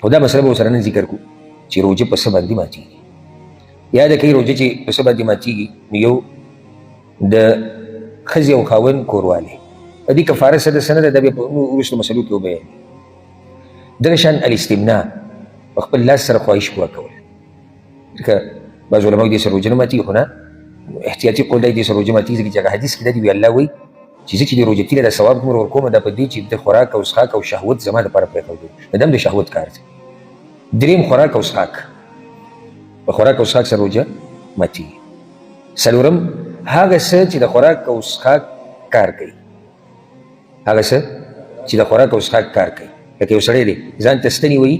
خو دا مسله به ورسره نن ذکر کړو چې روژه په څه باندې ماتېږي. یاد کړئ روژه چې په څه باندې ماتېږي نو یو د ښځې او خاوند کوروالی د دې کفاره څه ده څه نه ده دا بیا په وروستو مسلو کې وبیانوي. دغه شان الاستمناء په خپل لاس سره خواهش پوره کول ځکه بعض علماء دې سره روژه نه ماتېږي خو نه احتیاطي قول دی دې سره روژه ماتېږي ځکه چې هغه حدیث کې دا دي وي الله وایي چې زه چې د روژې تېره د ثواب دومره ورکوم دا په دې چې د خوراک او څښاک او شهوت زما دپاره پرېښودی د ده هم د شهوت کار دی. درېیم خوراک او څښاک په خوراک او څښاک سره روژه ماتېږي. څلورم هغه څه چې د خوراک او څښاک کار کوي هغه څه چې د خوراک او څښاک کار کوي لکه یو سړی دی ځان ته ستنې وایي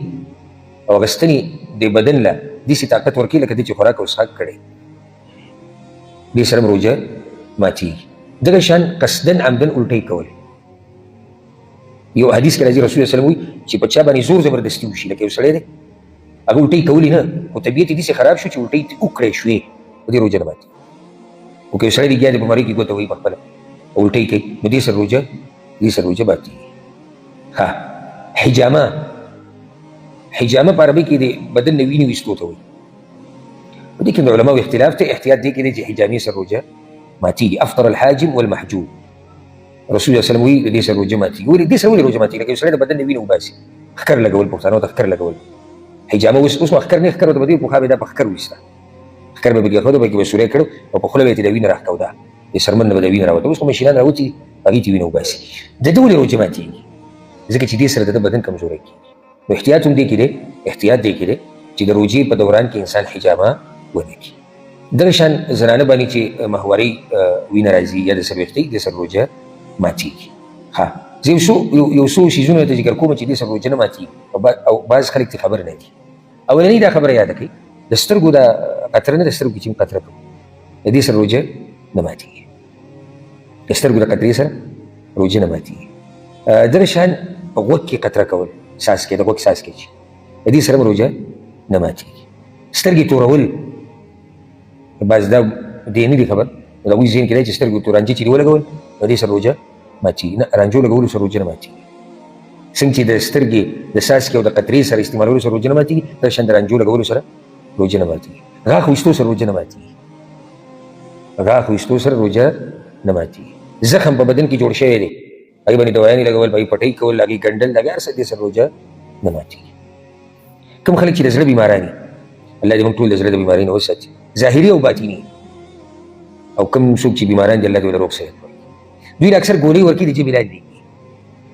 او هغه ستنې د بدن له داسې طاقت ورکوي لکه دې چې خوراک او څښاک کړی دې سره هم روژه ماتېږي. دغه شان قصدن عمدن الټۍ کول یو حدیث کې راځي رسول الله صلی الله علیه وسلم وایي چې په چا باندې زور زبردستي وشي لکه یو سړی دی هغه الټۍ کولې نه خو طبیعت یې داسې خراب شو چې الټۍ وکړی شوې په دې روژه نه ماتېږي. خو که یو سړی لګیا دی په مرۍ کې ګوته وهي په خپله او الټۍ کوي نو دې سره روژه ماتېږي. ها حجامه په عربي کې د بدن نه وینې ویستو ته وایي. په دې کې د علماو اختلاف دی احتیاط دې کې دی چې حجامې سره روژه ماتېږي. افطر الحاجم والمحجوم رسول الله صلی الله علیه وسلم وایي د دې سره روژه ماتېږي. ولې دې سره ولې روژه ماتېږي لکه یو سړی د بدن نه وینې وباسي ښکر لګول پښتانو ته ښکر لګول حجامه اوس ښکر نه ښکر ورته به دې پخوا به دا په ښکر ویسته ښکر به پکې اېښود پکې به سوری کړو او په خوله به یې د وینه راښکوده د سرمن نه به د وینه راوته. اوس خو مشینان راوځي هغې ته وینه وباسي. د ده ولې روژه ماتېږي ځکه چې دې سره د ده بدن کمزوری کېږي. نو احتیاط هم دې کې دی چې د روژې په دوران کې انسان حجامه ونه کړي. دغه شان زنانه باندې چې محوري وینه راځي یا د څلوېښتۍ دې سره روژه ماتېږي. ها زه یو څو شیزونه ته ذکر کوم چې دې سره روژه نه ماتېږي او بعض خلک ترې خبر نه دي. اولنۍ دا خبره یاده کړئ د سترګو دا قطره نه د سترګو چې قطره کوو د دې سره روژه نه ماتېږي. د سترګو د قطرې سره روژه نه ماتېږي. دغه شان په غوږ کې قطره کول څاڅکې د غوږ څاڅکې چې د دې سره روژه نه ماتېږي. سترګې تورول بعض دا دې نه دي خبر د هغوی ذهن کې دی چې سترګو تورانجې چې دې ولګول د دې سره روژه ماتېږي. نه رانجو لګولو سره روژه نه ماتېږي. څنګه چې د سترګې د څاڅکې او د قطرې سره استعمالولو سره روژه نه ماتېږي دغه شان د رانجو لګولو سره روژه نه ماتېږي. غاښ ویستو سره روژه نه ماتېږي. نه ماتېږي. زخم په بدن کې جوړ شوی دی هغې باندې دوایانې لګول هغې پټۍ کول هغې ګنډل هغې هر څه دې سره روژه نه ماتېږي. کوم خلک چې د زړه بیماران دي الله دې موږ ټول د زړه د بیمارۍ نه وساتي ظاهري او باطني او کوم څوک چې بیماران دي الله دې ورله روغ صحت ورکړي. دوی له اکثر ګولۍ ورکړي د ژبې لاندې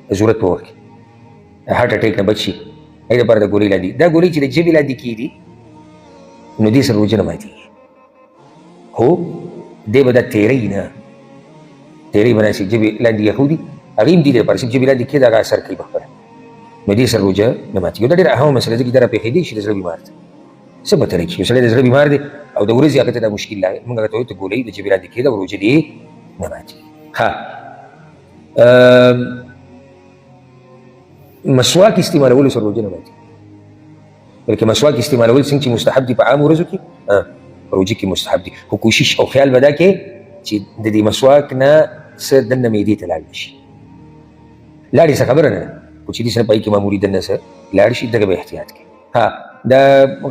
د ضرورت په وخت کې هارټ اټیک نه بچ شي هغې دپاره د ګولۍ لاندې دا ګولۍ چې د ژبې لاندې کېږي نو دې سره روژه نه ماتېږي. هو دې به دا تېرۍ نه تېرۍ به ناسي ژبې لاندې ایښودي هغې هم دې دپاره چې ژبې لاندې کښېږده هغه اثر کوي په خپله نو دې سره روژه نه ماتېږي. دا ډېره اهمه مسله ده چې دا راپېښېدی شي د زړه بیمار ته څه به ترې یو سړی د زړه بیمار دی او د ورځې هغه ته دا مشکل لا موږ هغه ته وایو ته ګولۍ د ژبې لاندې کښېږده او روژه دې نه ماتېږي. ها مسواک استعمالولو سره روژه نه ماتېږي بلکې مسواک استعمالول څنګه چې مستحب دي په عامو ورځو کې روژه کې مستحب دي خو کوشش او خیال به دا کوې چې د دې مسواک نه څه دننه معدې ته لاړ نه شي. لاړې څه خبره نه ده خو چې دې سره پای کې معمولي دننه څه لاړ شي دغه به احتیاط کوي. ها د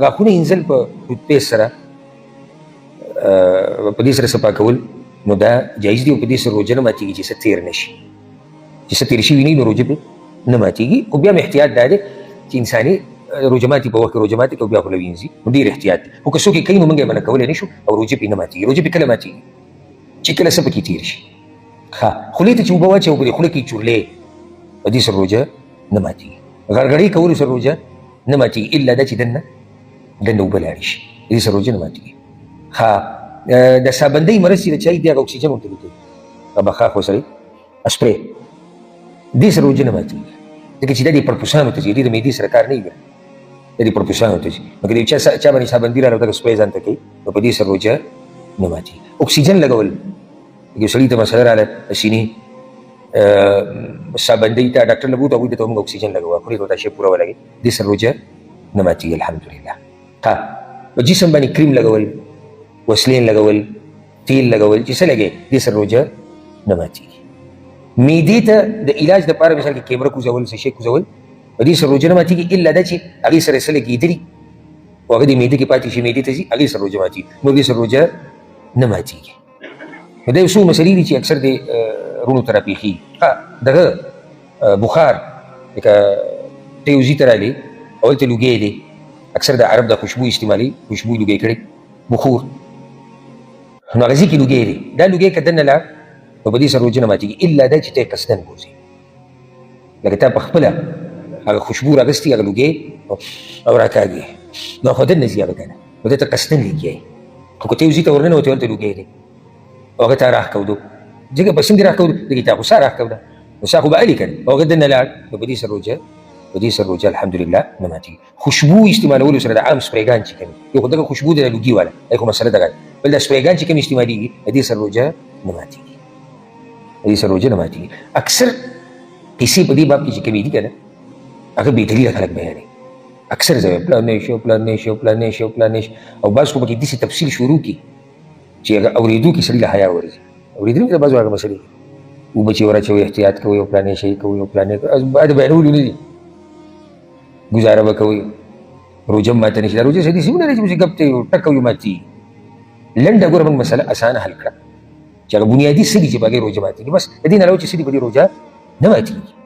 غاښونه اینځل په ټوتپیسټ سره په دې سره صفا کول نو دا جایز دي او په دې سره روژه نه ماتېږي چې څه تېر نه شي چې څه تېر شوي نه وي نو روژه پرې نه ماتېږي. خو بیا هم احتیاط دا دی چې انساني روژه ماتي په وخت کې روژه ماتي او بیا خوله وینځي نو ډېر احتیاط دی. خو که څوک یې کوي نو موږ یې منع کولی نه شو او روژه پرې نه ماتېږي. روژه پرې کله ماتېږي چې کله څه پکې تېر شي. ښه خولې ته چې اوبه واچوي او په دې خوله کې چورلې په دې سره روژه نه ماتېږي. غرغړې کولو سره روژه نه ماتېږي الا دا چې دننه اوبه لاړې شي دې سره روژه نه ماتېږي. ښه د سابندۍ مرض چې د چای دی هغه اکسیجن ورته کوي هغه بخاخ ورسره اسپرې دې سره روژه نه ماتېږي ځکه چې دا د پړپوسانو ته ځي دې د معدې سره کار نه وي دا د پړپوسانو ته ځي نو که د یو چا باندې سابندي راغله دغه سپری ځان ته کوي نو په دې سره روژه نه ماتېږي. اکسیجن لګول یو سړي ته مسله راغله د سینې سابندۍ ته ډاکټر له بوته هغوی ته موږ اکسیجن لګوو خولې ته دا شی پوره ولګوي دې سره روژه نه ماتېږي الحمدلله. ها په جسم باندې کریم لګول وسلین لګول تیل لګول چې څه لګې دې سره روژه نه ماتېږي. معدې ته د علاج دپاره مثال کې کیمره کوزول څه شی کوزول په دې سره روژه نه ماتېږي الا دا چې هغې سره څه لګېدلي او هغه د معدې کې پاتې شي، معدې ته ځي، هغې سره روژه ماتېږي، نور دې سره روژه نه ماتېږي. نو دا یو څو مسلې دي چې اکثر د وروڼو ته راپېښېږي. دغه بخار لکه ته یو ځي ته رالې او هلته لوګی دی، اکثر د عرب دا خوشبو استعمالوي، خوشبو لوګی کړی بخور، نو هغه ځي کې لوګی دی، دا لوګی که دننه لاړ نو په دې سره روژه نه ماتېږي الا دا چې ته یې قصدن بوځې، لکه تا په خپله هغه خوشبو راغستې هغه لوګی او راکاږې، نو خو دننه ځي هغه که نه، نو ده ته قصدن لګیا یې. خو که ته یو ځي ته ورننوتې هلته لوګی دی او هغه تا راښکودو، ځکه په څنګه راښکودو لکه تا خو ساه راښکوده، نو ساه خو به الې که نه، او هغه دننه لاړ نو په دې سره روژه الحمدلله نه ماتېږي. خوشبو استعمالولو سره د عام سپریګان چې کوم یو خو دغه خوشبو دی د لوګي والا، دا خو مسله دغه، بل دا سپریګان چې کوم استعمالېږي د دې سره روژه نه ماتېږي، د دې سره روژه نه ماتېږي. اکثر قصې په دې باب کې چې کومې دي که نه هغه بې دلیله خلک بیانوي، اکثر ځای پلانې شو او بعض خو پکې داسې تفصیل شروع کړي چې هغه اورېدو کې سړي له حیا ورځي، اورېدلو کې د بعضو هغه مسلې اوبه چې ور اچوئ احتیاط کوئ او پلانې شی کوئ او پلانې د بیانولو نه دي، ګزاره به کوئ روژه هم ماته نه شي. دا روژه داسې ونه دی چې ګپ ته ټک کوي ماتېږي. لنډه ګوره موږ مسله اسانه حل کړه چې هغه بنیادي څه دي چې په هغې روژه ماتېږي، بس د دې نه علاوه چې څه دي په دې روژه نه ماتېږي.